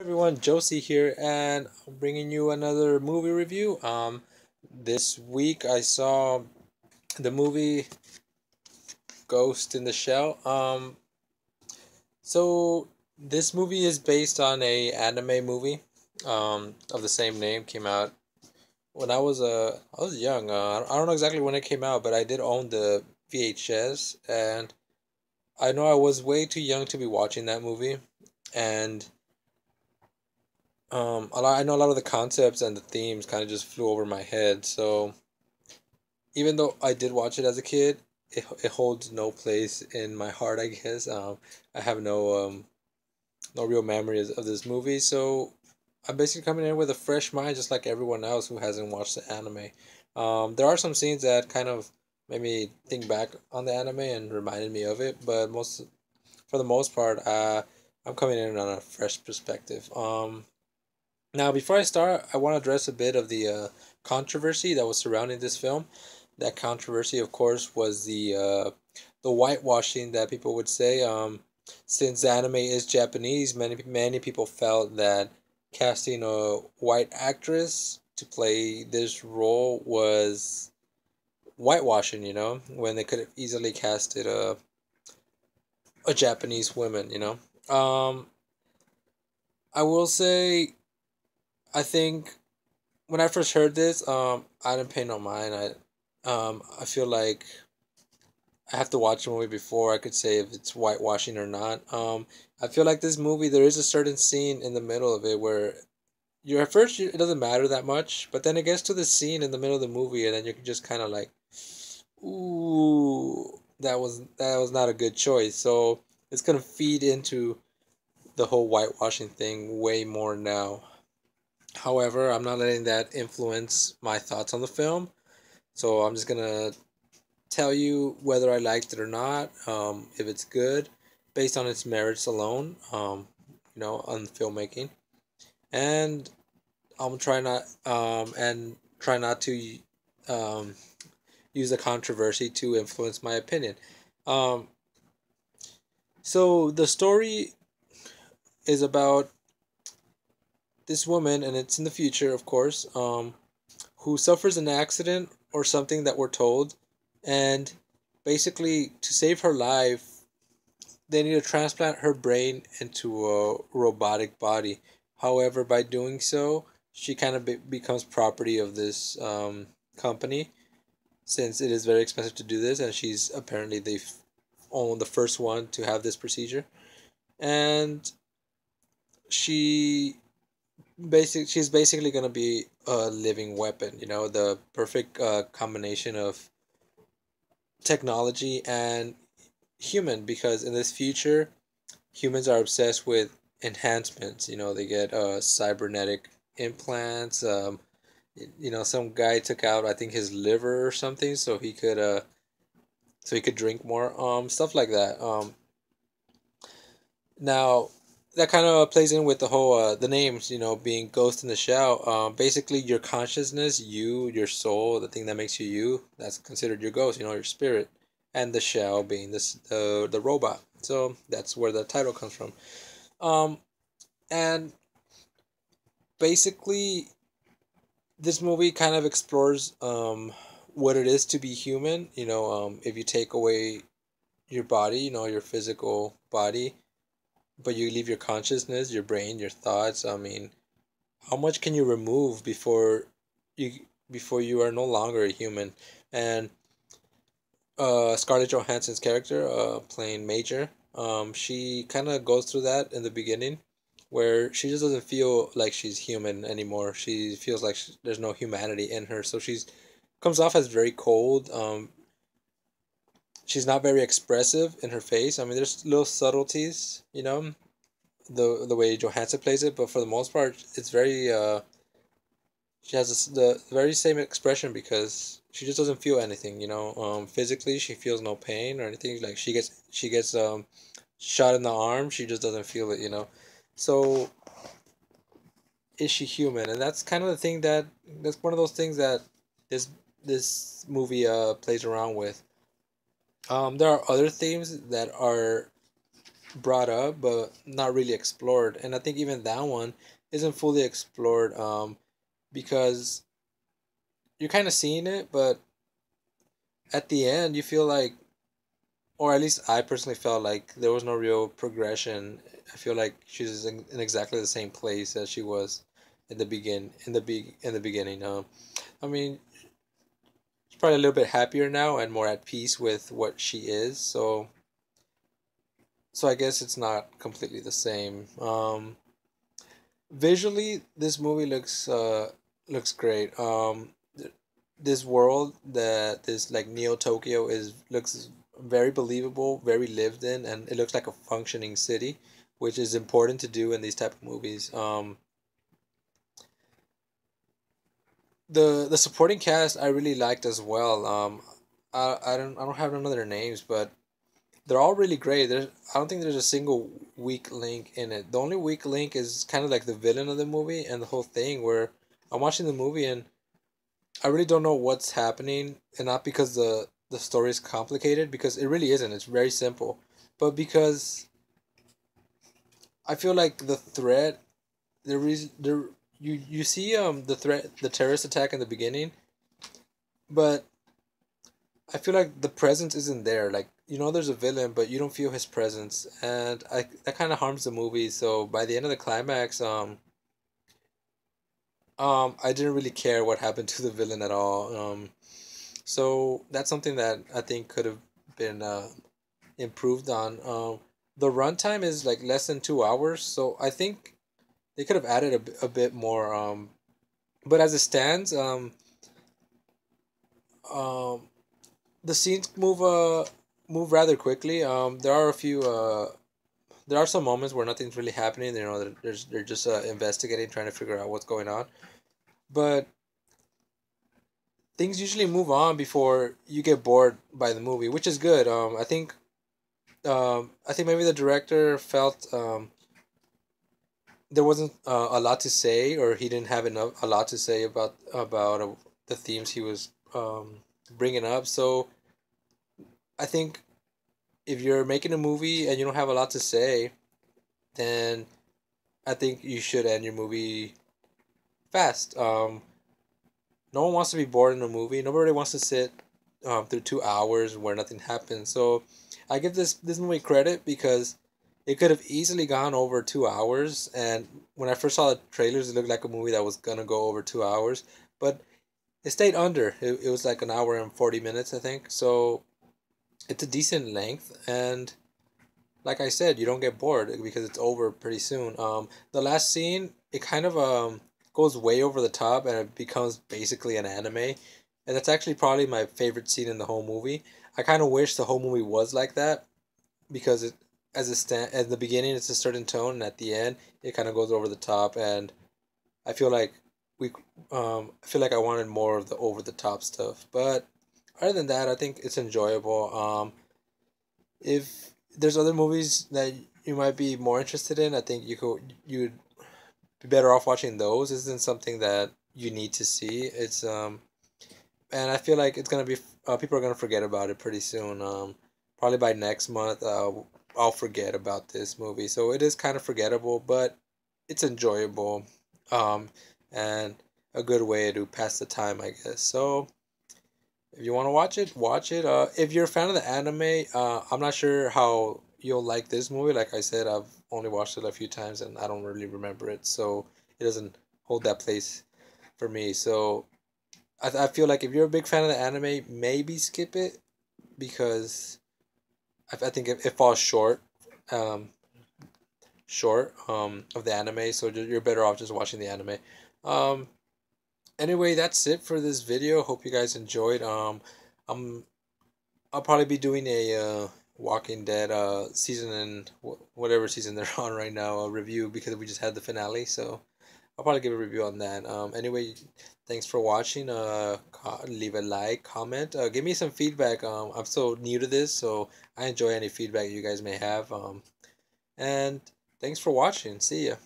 Everyone, Josie here, and I'm bringing you another movie review. This week I saw the movie Ghost in the Shell. So this movie is based on a anime movie, of the same name. Came out when I was young. I don't know exactly when it came out, but I did own the VHS, and I know I was way too young to be watching that movie, and I know a lot of the concepts and the themes kind of just flew over my head. So even though I did watch it as a kid, it holds no place in my heart. I guess I have no real memories of this movie. So I'm basically coming in with a fresh mind, just like everyone else who hasn't watched the anime. There are some scenes that kind of made me think back on the anime and reminded me of it, but for the most part, I'm coming in on a fresh perspective. Now, before I start, I want to address a bit of the controversy that was surrounding this film. That controversy, of course, was the whitewashing that people would say. Since the anime is Japanese, many people felt that casting a white actress to play this role was whitewashing. When they could have easily casted a Japanese woman. I will say, I think when I first heard this, I didn't pay no mind. I feel like I have to watch the movie before I could say if it's whitewashing or not. I feel like this movie, there is a certain scene in the middle of it where it doesn't matter that much, but then it gets to the scene in the middle of the movie, and then you're just kind of like, ooh, that was not a good choice. So it's gonna feed into the whole whitewashing thing way more now. However, I'm not letting that influence my thoughts on the film. So I'm just gonna tell you whether I liked it or not, if it's good, based on its merits alone, on filmmaking, and I'm try not and try not to um, use the controversy to influence my opinion. Um, so the story is about this woman, and it's in the future, of course, who suffers an accident or something that we're told, and basically to save her life they need to transplant her brain into a robotic body. However, by doing so, she kind of becomes property of this company, since it is very expensive to do this, and she's apparently the first one to have this procedure. And she she's basically gonna be a living weapon. The perfect combination of technology and human, because in this future humans are obsessed with enhancements. They get cybernetic implants. Some guy took out, I think, his liver or something, so he could drink more. Stuff like that. Now that kind of plays in with the whole the names. Being Ghost in the Shell. Basically, your consciousness, your soul, the thing that makes you you, that's considered your ghost. Your spirit, and the shell being the robot. So that's where the title comes from. Um, and basically, this movie kind of explores what it is to be human. If you take away your body, your physical body, but you leave your consciousness, your brain, your thoughts. I mean, how much can you remove you before you are no longer a human? And Scarlett Johansson's character, playing Major, she kind of goes through that in the beginning, where she just doesn't feel like she's human anymore. She feels like there's no humanity in her, so she's comes off as very cold. She's not very expressive in her face. I mean, there's little subtleties, the way Johansson plays it, but for the most part, it's very she has the very same expression, because she just doesn't feel anything. Physically, she feels no pain or anything. Like she gets shot in the arm, she just doesn't feel it. So is she human? And that's kind of the thing that's one of those things that this this movie plays around with. There are other themes that are brought up but not really explored. And I think even that one isn't fully explored, because you're kind of seeing it, but at the end you feel like, or at least I personally felt like there was no real progression. I feel like she's in exactly the same place as she was in the beginning. I mean, she's probably a little bit happier now and more at peace with what she is. So I guess it's not completely the same. Visually, this movie looks great. This world, that this like Neo Tokyo is, looks very believable, very lived in, and it looks like a functioning city, which is important to do in these type of movies. The supporting cast I really liked as well. I don't have none of their names, but they're all really great. I don't think there's a single weak link in it. The only weak link is kind of like the villain of the movie and the whole thing, where I'm watching the movie and I really don't know what's happening, and not because the story is complicated, because it really isn't. It's very simple, but because I feel like the threat, the reason, you see the threat, the terrorist attack in the beginning, but I feel like the presence isn't there. Like, there's a villain, but you don't feel his presence, and I that kind of harms the movie. So by the end of the climax, I didn't really care what happened to the villain at all. So that's something that I think could have been improved on. The runtime is like less than 2 hours, so I think they could have added a bit more. But as it stands, um, the scenes move rather quickly. There are some moments where nothing's really happening. They're just investigating, trying to figure out what's going on. But things usually move on before you get bored by the movie, which is good. I think maybe the director felt there wasn't a lot to say, or he didn't have enough a lot to say about the themes he was bringing up. So I think if you're making a movie and you don't have a lot to say, then I think you should end your movie fast. No one wants to be bored in a movie. Nobody wants to sit through 2 hours where nothing happens. So I give this movie credit because it could have easily gone over 2 hours. And when I first saw the trailers, it looked like a movie that was gonna go over 2 hours, but it stayed under. It was like an hour and 40 minutes, I think. So it's a decent length, and like I said, you don't get bored because it's over pretty soon. The last scene, it kind of goes way over the top and it becomes basically an anime, and that's actually probably my favorite scene in the whole movie. I kind of wish the whole movie was like that, because it as a stand at the beginning it's a certain tone, and at the end it kind of goes over the top, and I feel like we I feel like I wanted more of the over the top stuff. But other than that, I think it's enjoyable. If there's other movies that you might be more interested in, I think you'd be better off watching those. This isn't something that you need to see. It's and I feel like it's gonna be people are gonna forget about it pretty soon. Probably by next month, I'll forget about this movie. So it is kind of forgettable, but it's enjoyable, um, and a good way to pass the time, I guess. So if you want to watch it, watch it. If you're a fan of the anime, I'm not sure how you'll like this movie. Like I said, I've only watched it a few times and I don't really remember it, so it doesn't hold that place for me. So I feel like if you're a big fan of the anime, maybe skip it, because I think it falls um, short of the anime. So you're better off just watching the anime. Um, anyway, that's it for this video. Hope you guys enjoyed. I'm I'll probably be doing a Walking Dead season and whatever season they're on right now, a review, because we just had the finale. So I'll probably give a review on that. Anyway, thanks for watching. Leave a like, comment, give me some feedback. I'm so new to this, so I enjoy any feedback you guys may have. And thanks for watching. See ya.